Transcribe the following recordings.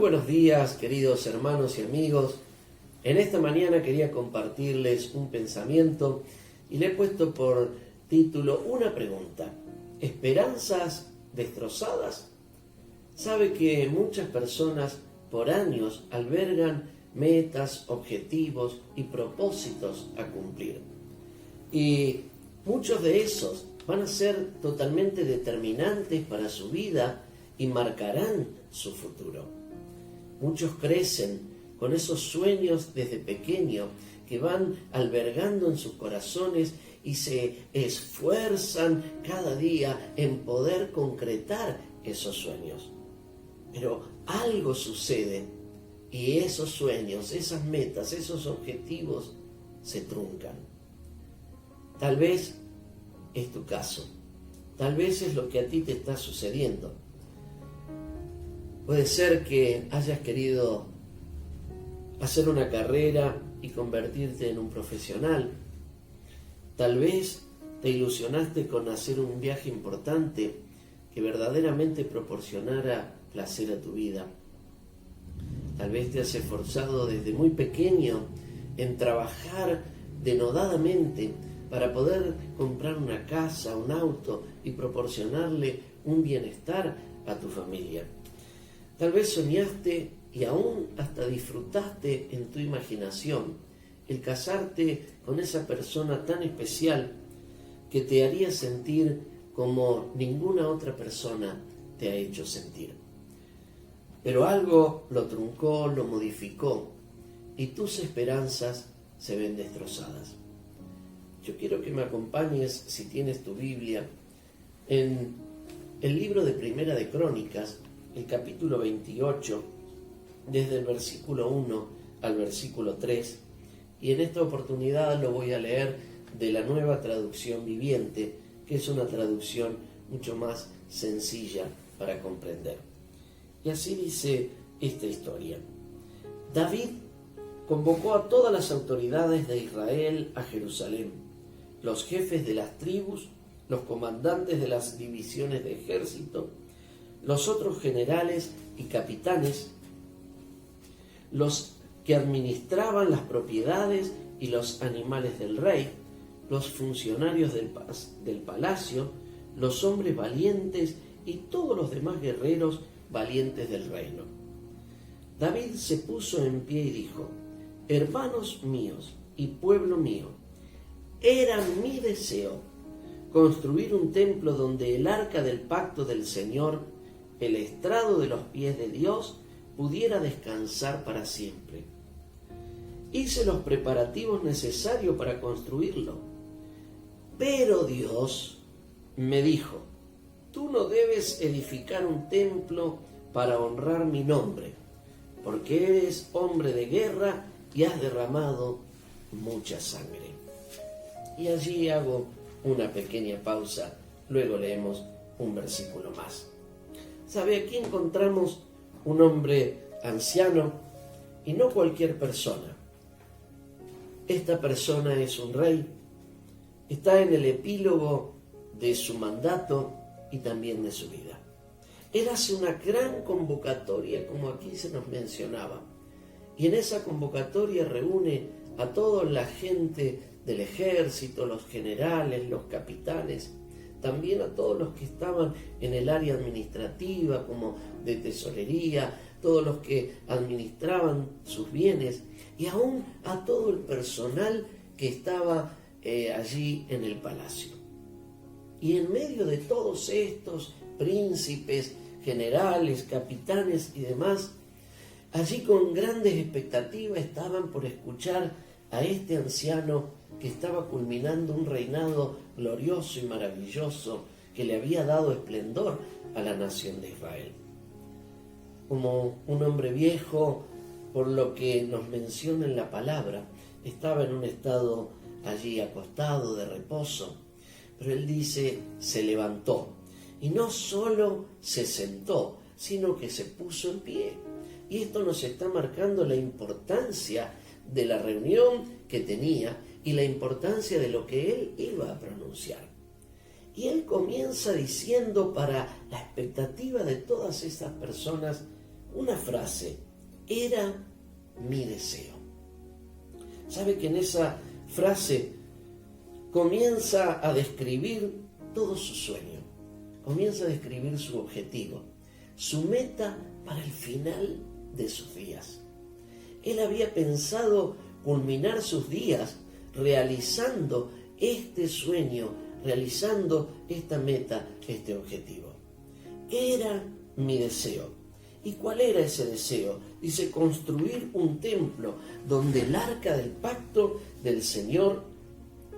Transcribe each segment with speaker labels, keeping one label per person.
Speaker 1: buenos días, queridos hermanos y amigos. En esta mañana quería compartirles un pensamiento y le he puesto por título una pregunta: ¿esperanzas destrozadas? Sabe que muchas personas por años albergan metas, objetivos y propósitos a cumplir. Y muchos de esos van a ser totalmente determinantes para su vida y marcarán su futuro. Muchos crecen con esos sueños desde pequeño que van albergando en sus corazones y se esfuerzan cada día en poder concretar esos sueños. Pero algo sucede y esos sueños, esas metas, esos objetivos se truncan. Tal vez es tu caso, tal vez es lo que a ti te está sucediendo. Puede ser que hayas querido hacer una carrera y convertirte en un profesional. Tal vez te ilusionaste con hacer un viaje importante que verdaderamente proporcionara placer a tu vida. Tal vez te has esforzado desde muy pequeño en trabajar denodadamente para poder comprar una casa, un auto y proporcionarle un bienestar a tu familia. Tal vez soñaste y aún hasta disfrutaste en tu imaginación el casarte con esa persona tan especial que te haría sentir como ninguna otra persona te ha hecho sentir. Pero algo lo truncó, lo modificó y tus esperanzas se ven destrozadas. Yo quiero que me acompañes, si tienes tu Biblia, en el libro de Primera de Crónicas, el capítulo 28, desde el versículo 1 al versículo 3, y en esta oportunidad lo voy a leer de la Nueva Traducción Viviente, que es una traducción mucho más sencilla para comprender. Y así dice esta historia. David convocó a todas las autoridades de Israel a Jerusalén, los jefes de las tribus, los comandantes de las divisiones de ejército, los otros generales y capitanes, los que administraban las propiedades y los animales del rey, los funcionarios del palacio, los hombres valientes y todos los demás guerreros valientes del reino. David se puso en pie y dijo: hermanos míos y pueblo mío, era mi deseo construir un templo donde el arca del pacto del Señor, el estrado de los pies de Dios, pudiera descansar para siempre. Hice los preparativos necesarios para construirlo. Pero Dios me dijo: tú no debes edificar un templo para honrar mi nombre, porque eres hombre de guerra y has derramado mucha sangre. Y allí hago una pequeña pausa, luego leemos un versículo más. ¿Sabe? Aquí encontramos un hombre anciano y no cualquier persona. Esta persona es un rey, está en el epílogo de su mandato y también de su vida. Él hace una gran convocatoria, como aquí se nos mencionaba, y en esa convocatoria reúne a toda la gente del ejército, los generales, los capitanes, también a todos los que estaban en el área administrativa, como de tesorería, todos los que administraban sus bienes, y aún a todo el personal que estaba allí en el palacio. Y en medio de todos estos príncipes, generales, capitanes y demás, allí con grandes expectativas estaban por escuchar a este anciano que estaba culminando un reinado glorioso y maravilloso que le había dado esplendor a la nación de Israel. Como un hombre viejo, por lo que nos menciona en la palabra, estaba en un estado allí acostado de reposo, pero él dice, se levantó, y no solo se sentó, sino que se puso en pie. Y esto nos está marcando la importancia de la reunión que tenía y la importancia de lo que él iba a pronunciar. Y él comienza diciendo, para la expectativa de todas esas personas, una frase: era mi deseo. ¿Sabe que en esa frase comienza a describir todo su sueño? Comienza a describir su objetivo, su meta para el final de sus días. Él había pensado culminar sus días realizando este sueño, realizando esta meta, este objetivo. Era mi deseo. ¿Y cuál era ese deseo? Dice: construir un templo donde el arca del pacto del Señor,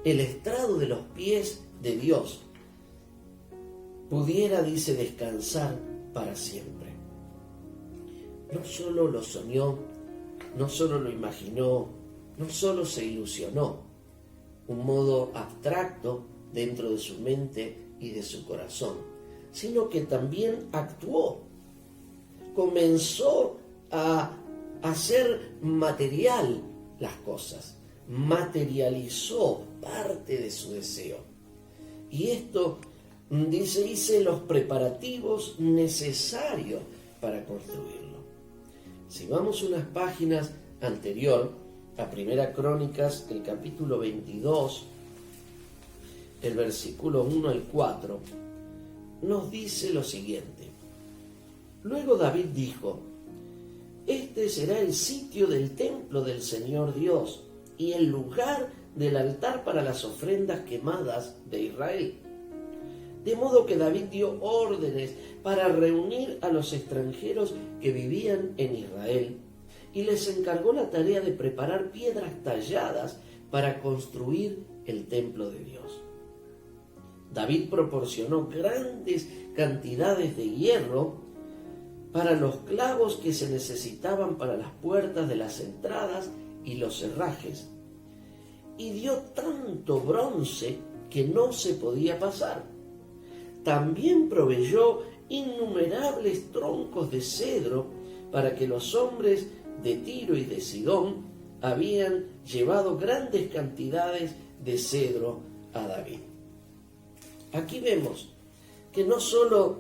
Speaker 1: el estrado de los pies de Dios, pudiera, dice, descansar para siempre. No solo lo soñó, no solo lo imaginó, no solo se ilusionó, un modo abstracto dentro de su mente y de su corazón, sino que también actuó. Comenzó a hacer material las cosas, materializó parte de su deseo. Y esto, dice, hice los preparativos necesarios para construirlo. Si vamos unas páginas anterior, a Primera Crónicas, el capítulo 22, el versículo 1 al 4, nos dice lo siguiente: luego David dijo: este será el sitio del templo del Señor Dios y el lugar del altar para las ofrendas quemadas de Israel. De modo que David dio órdenes para reunir a los extranjeros que vivían en Israel y les encargó la tarea de preparar piedras talladas para construir el templo de Dios. David proporcionó grandes cantidades de hierro para los clavos que se necesitaban para las puertas de las entradas y los herrajes, y dio tanto bronce que no se podía pasar. También proveyó innumerables troncos de cedro para que los hombres de Tiro y de Sidón habían llevado grandes cantidades de cedro a David. Aquí vemos que no solo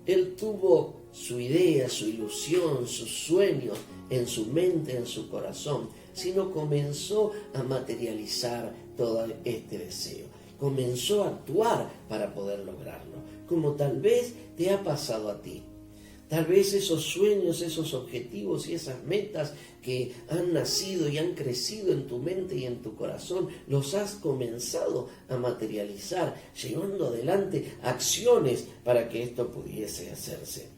Speaker 1: él tuvo su idea, su ilusión, sus sueños en su mente, en su corazón, sino comenzó a materializar todo este deseo. Comenzó a actuar para poder lograrlo, como tal vez te ha pasado a ti. Tal vez esos sueños, esos objetivos y esas metas que han nacido y han crecido en tu mente y en tu corazón, los has comenzado a materializar, llevando adelante acciones para que esto pudiese hacerse.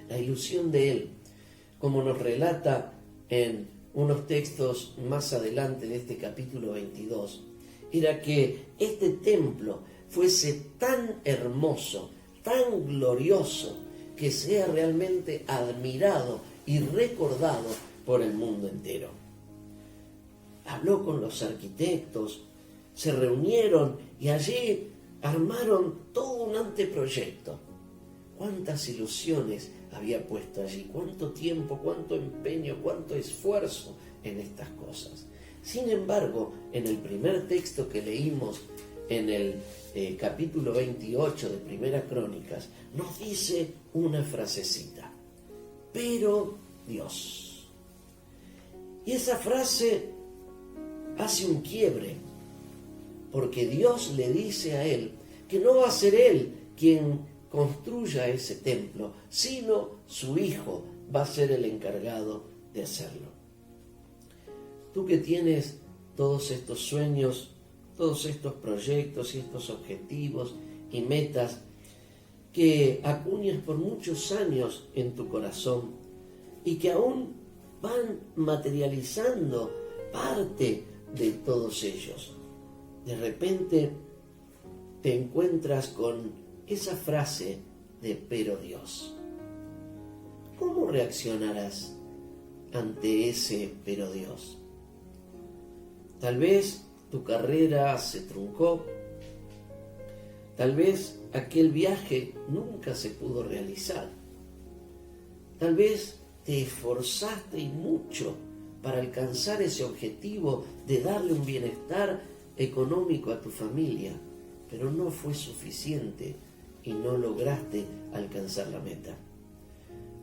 Speaker 1: La ilusión de él, como nos relata en unos textos más adelante de este capítulo 22, era que este templo fuese tan hermoso, tan glorioso, que sea realmente admirado y recordado por el mundo entero. Habló con los arquitectos, se reunieron y allí armaron todo un anteproyecto. Cuántas ilusiones había puesto allí, cuánto tiempo, cuánto empeño, cuánto esfuerzo en estas cosas. Sin embargo, en el primer texto que leímos, en el capítulo 28 de Primera Crónicas, nos dice una frasecita: pero Dios. Y esa frase hace un quiebre, porque Dios le dice a él que no va a ser él quien construya ese templo, sino su hijo va a ser el encargado de hacerlo. Tú que tienes todos estos sueños, todos estos proyectos y estos objetivos y metas que acuñas por muchos años en tu corazón y que aún van materializando parte de todos ellos. De repente te encuentras con esa frase de pero Dios. ¿Cómo reaccionarás ante ese pero Dios? Tal vez tu carrera se truncó, tal vez aquel viaje nunca se pudo realizar, tal vez te esforzaste y mucho para alcanzar ese objetivo de darle un bienestar económico a tu familia, pero no fue suficiente y no lograste alcanzar la meta.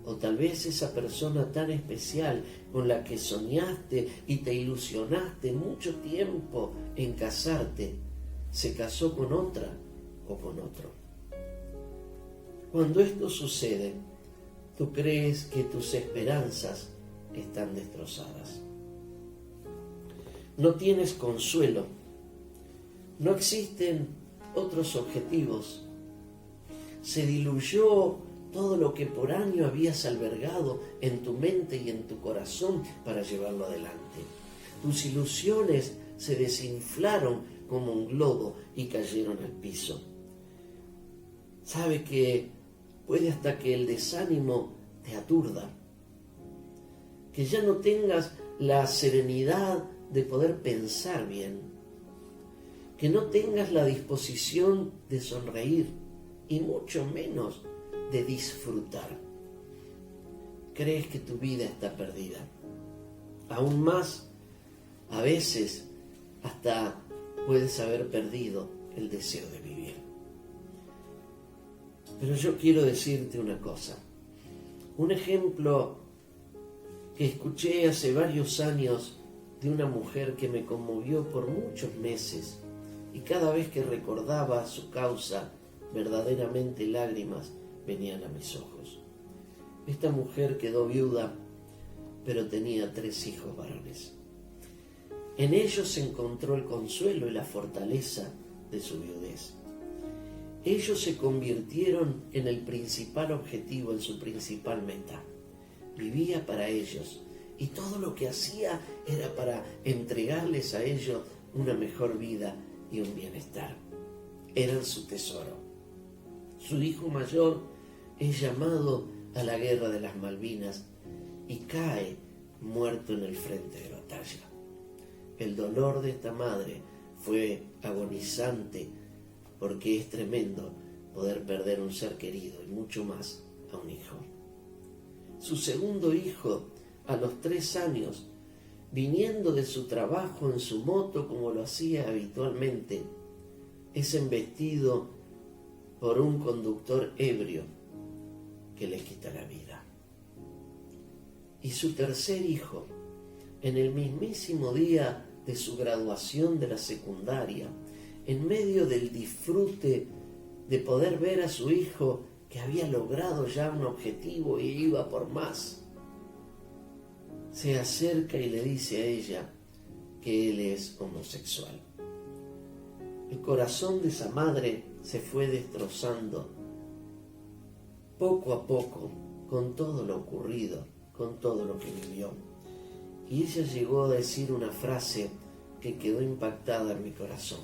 Speaker 1: O tal vez esa persona tan especial con la que soñaste y te ilusionaste mucho tiempo en casarte, se casó con otra o con otro. Cuando esto sucede, tú crees que tus esperanzas están destrozadas. No tienes consuelo. No existen otros objetivos. Se diluyó todo lo que por años habías albergado en tu mente y en tu corazón para llevarlo adelante. Tus ilusiones se desinflaron como un globo y cayeron al piso. Sabe que puede hasta que el desánimo te aturda, que ya no tengas la serenidad de poder pensar bien, que no tengas la disposición de sonreír y mucho menos de disfrutar. Crees que tu vida está perdida. Aún más, a veces hasta puedes haber perdido el deseo de vivir. Pero yo quiero decirte una cosa. Un ejemplo que escuché hace varios años de una mujer que me conmovió por muchos meses, y cada vez que recordaba su causa, verdaderamente lágrimas venían a mis ojos. Esta mujer quedó viuda, pero tenía 3 hijos varones. En ellos se encontró el consuelo y la fortaleza de su viudez. Ellos se convirtieron en el principal objetivo, en su principal meta. Vivía para ellos y todo lo que hacía era para entregarles a ellos una mejor vida y un bienestar. Eran su tesoro. Su hijo mayor es llamado a la guerra de las Malvinas y cae muerto en el frente de batalla. El dolor de esta madre fue agonizante, porque es tremendo poder perder un ser querido y mucho más a un hijo. Su segundo hijo, a los 3 años, viniendo de su trabajo en su moto como lo hacía habitualmente, es embestido por un conductor ebrio que le quita la vida. Y su tercer hijo, en el mismísimo día de su graduación de la secundaria, en medio del disfrute de poder ver a su hijo que había logrado ya un objetivo y iba por más, se acerca y le dice a ella que él es homosexual. El corazón de esa madre se fue destrozando poco a poco con todo lo ocurrido, con todo lo que vivió. Y ella llegó a decir una frase que quedó impactada en mi corazón.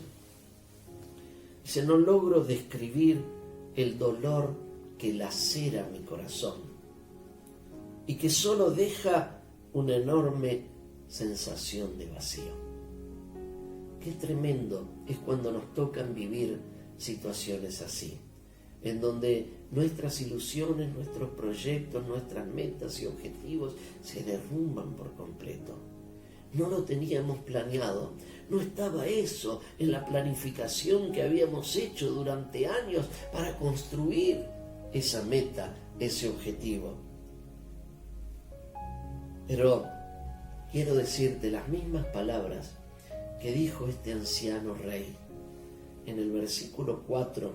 Speaker 1: Dice: no logro describir el dolor que lacera mi corazón y que solo deja una enorme sensación de vacío. Qué tremendo es cuando nos tocan vivir situaciones así, en donde nuestras ilusiones, nuestros proyectos, nuestras metas y objetivos se derrumban por completo. No lo teníamos planeado, no estaba eso en la planificación que habíamos hecho durante años para construir esa meta, ese objetivo. Pero quiero decirte las mismas palabras que dijo este anciano rey en el versículo 4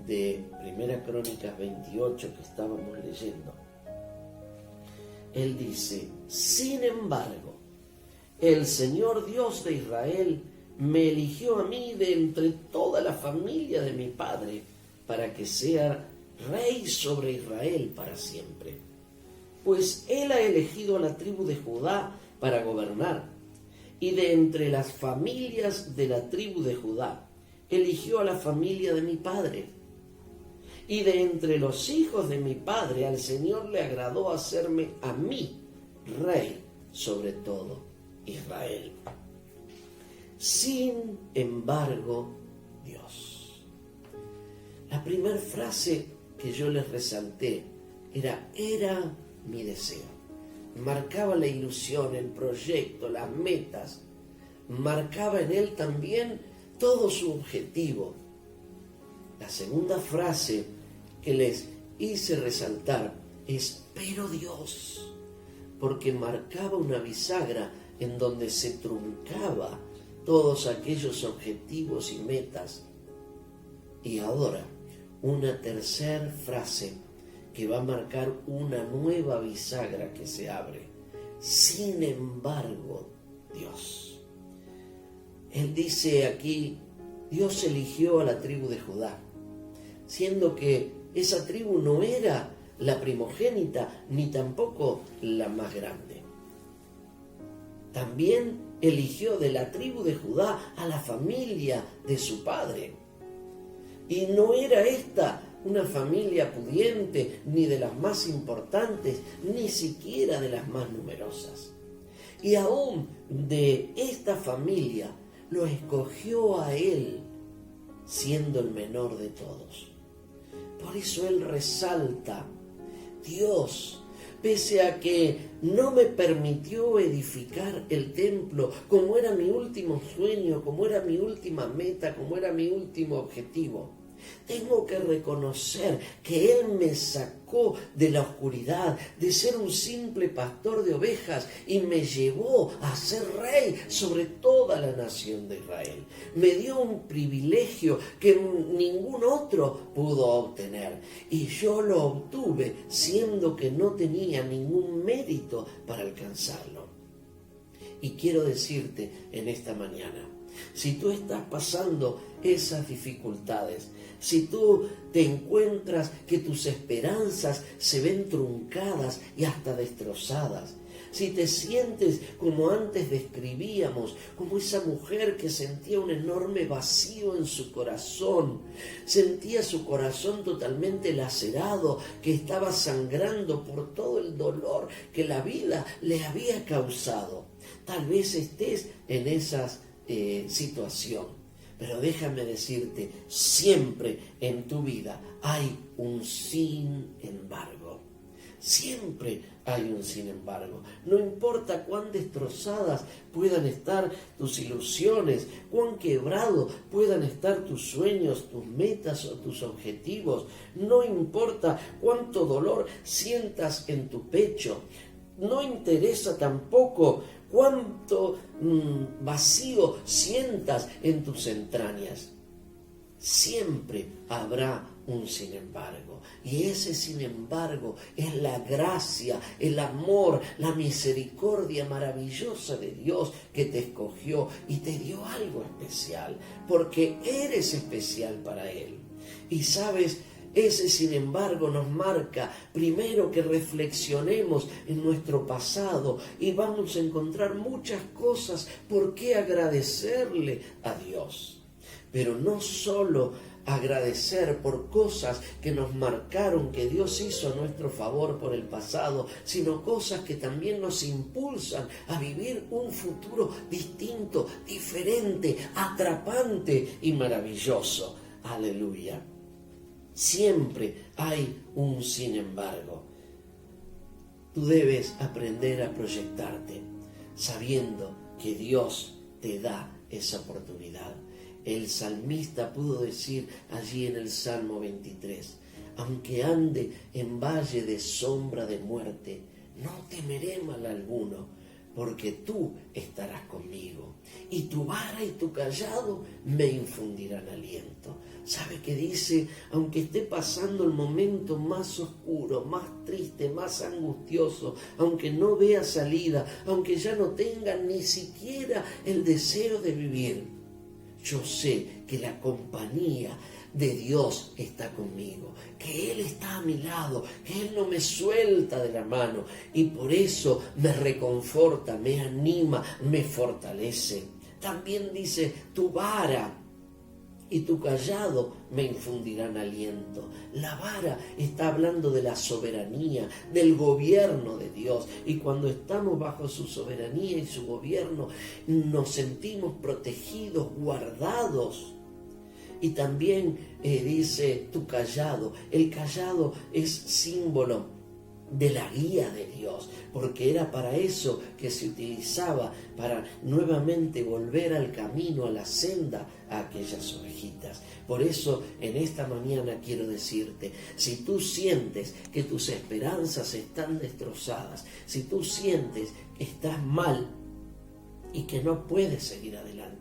Speaker 1: de 1 Crónicas 28 que estábamos leyendo. Él dice: sin embargo, el Señor Dios de Israel me eligió a mí de entre toda la familia de mi padre para que sea rey sobre Israel para siempre. Pues Él ha elegido a la tribu de Judá para gobernar, y de entre las familias de la tribu de Judá eligió a la familia de mi padre. Y de entre los hijos de mi padre al Señor le agradó hacerme a mí rey sobre todo Israel. Sin embargo, Dios. La primera frase que yo les resalté era mi deseo. Marcaba la ilusión, el proyecto, las metas. Marcaba en él también todo su objetivo. La segunda frase que les hice resaltar pero Dios, porque marcaba una bisagra en donde se truncaba todos aquellos objetivos y metas. Y ahora, una tercera frase que va a marcar una nueva bisagra que se abre. Sin embargo, Dios. Él dice aquí, Dios eligió a la tribu de Judá, siendo que esa tribu no era la primogénita ni tampoco la más grande. También eligió de la tribu de Judá a la familia de su padre. Y no era esta una familia pudiente, ni de las más importantes, ni siquiera de las más numerosas. Y aún de esta familia lo escogió a él, siendo el menor de todos. Por eso él resalta, Dios, pese a que no me permitió edificar el templo, como era mi último sueño, como era mi última meta, como era mi último objetivo, tengo que reconocer que Él me sacó de la oscuridad, de ser un simple pastor de ovejas, y me llevó a ser rey sobre toda la nación de Israel. Me dio un privilegio que ningún otro pudo obtener, y yo lo obtuve siendo que no tenía ningún mérito para alcanzarlo. Y quiero decirte en esta mañana, si tú estás pasando esas dificultades, si tú te encuentras que tus esperanzas se ven truncadas y hasta destrozadas, si te sientes como antes describíamos, como esa mujer que sentía un enorme vacío en su corazón, sentía su corazón totalmente lacerado, que estaba sangrando por todo el dolor que la vida le había causado, tal vez estés en esa situación. Pero déjame decirte, siempre en tu vida hay un sin embargo. Siempre hay un sin embargo. No importa cuán destrozadas puedan estar tus ilusiones, cuán quebrados puedan estar tus sueños, tus metas o tus objetivos. No importa cuánto dolor sientas en tu pecho. No interesa tampoco cuánto vacío sientas en tus entrañas. Siempre habrá un sin embargo. Y ese sin embargo es la gracia, el amor, la misericordia maravillosa de Dios que te escogió y te dio algo especial, porque eres especial para Él. Y sabes, ese sin embargo nos marca primero que reflexionemos en nuestro pasado, y vamos a encontrar muchas cosas por qué agradecerle a Dios. Pero no solo agradecer por cosas que nos marcaron, que Dios hizo a nuestro favor por el pasado, sino cosas que también nos impulsan a vivir un futuro distinto, diferente, atrapante y maravilloso. Aleluya. Siempre hay un sin embargo. Tú debes aprender a proyectarte, sabiendo que Dios te da esa oportunidad. El salmista pudo decir allí en el Salmo 23, aunque ande en valle de sombra de muerte, no temeré mal alguno, porque tú estarás conmigo, y tu vara y tu cayado me infundirán aliento. ¿Sabe qué dice? Aunque esté pasando el momento más oscuro, más triste, más angustioso, aunque no vea salida, aunque ya no tenga ni siquiera el deseo de vivir, yo sé que la compañía de Dios está conmigo, que Él está a mi lado, que Él no me suelta de la mano, y por eso me reconforta, me anima, me fortalece. También dice, tu vara y tu cayado me infundirán aliento. La vara está hablando de la soberanía, del gobierno de Dios. Y cuando estamos bajo su soberanía y su gobierno, nos sentimos protegidos, guardados. Y también dice tu cayado. El cayado es símbolo de la guía de Dios, porque era para eso que se utilizaba, para nuevamente volver al camino, a la senda, a aquellas ovejitas. Por eso en esta mañana quiero decirte, si tú sientes que tus esperanzas están destrozadas, si tú sientes que estás mal y que no puedes seguir adelante,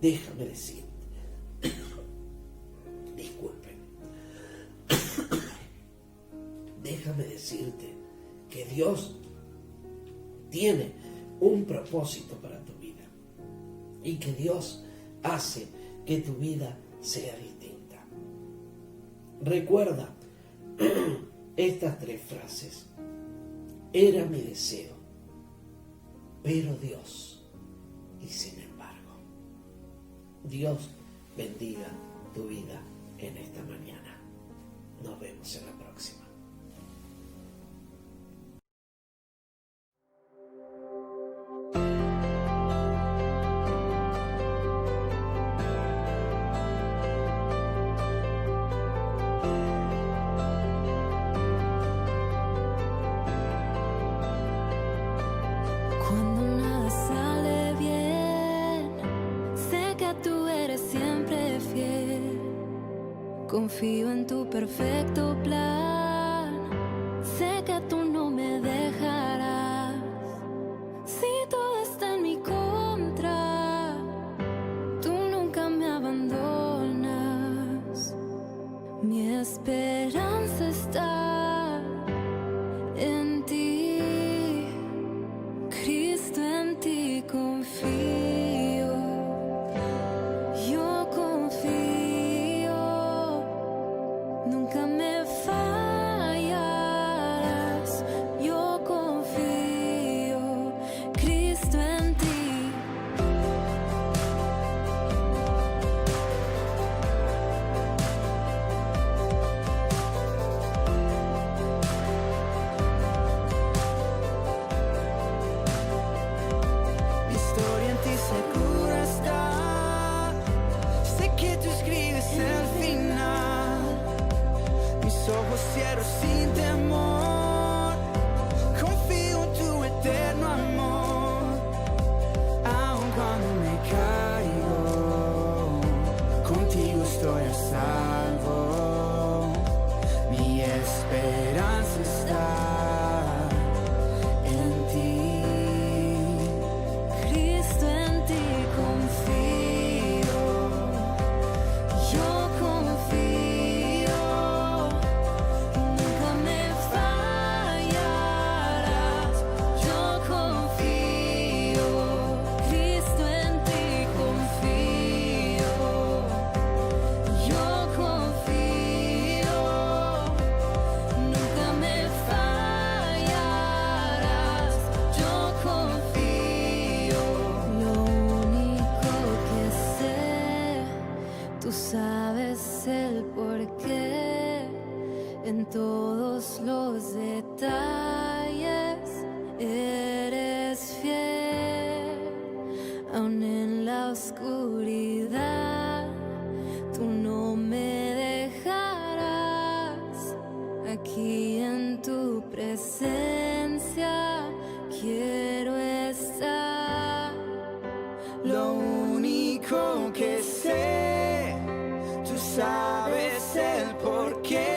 Speaker 1: déjame decirte, disculpen, déjame decirte que Dios tiene un propósito para tu vida y que Dios hace que tu vida sea distinta. Recuerda estas 3 frases. Era mi deseo, pero Dios, y sin embargo, Dios bendiga tu vida en esta mañana. Nos vemos en la próxima.
Speaker 2: Cuando nada sale bien, sé que tú eres siempre fiel. Confío en tu perfecto plan, sé que tú no me dejarás. Si todo está en mi contra, tú nunca me abandonas. Mi esperanza está en ti, Cristo, en ti confío. Yo confío, nunca me fallarás. Yo confío, Cristo, en ti.
Speaker 3: Mi historia en ti segura está. Sé que tú escribes el final. Mis ojos cierro sin temor. Confío en tu eterno amor. Aun cuando me caigo, contigo estoy a salvo. Mi esperanza está en ti.
Speaker 2: Cristo, en ti confío. Yo confío, nunca me fallarás. Yo confío, Cristo, en ti confío. Yo confío, nunca me fallarás. Yo confío. Lo único que sé, tú sabes el porqué. En todos los detalles eres fiel. Aun en la oscuridad, tú no me dejarás. Aquí en tu presencia quiero estar.
Speaker 3: Lo único que sé, tú sabes el porqué.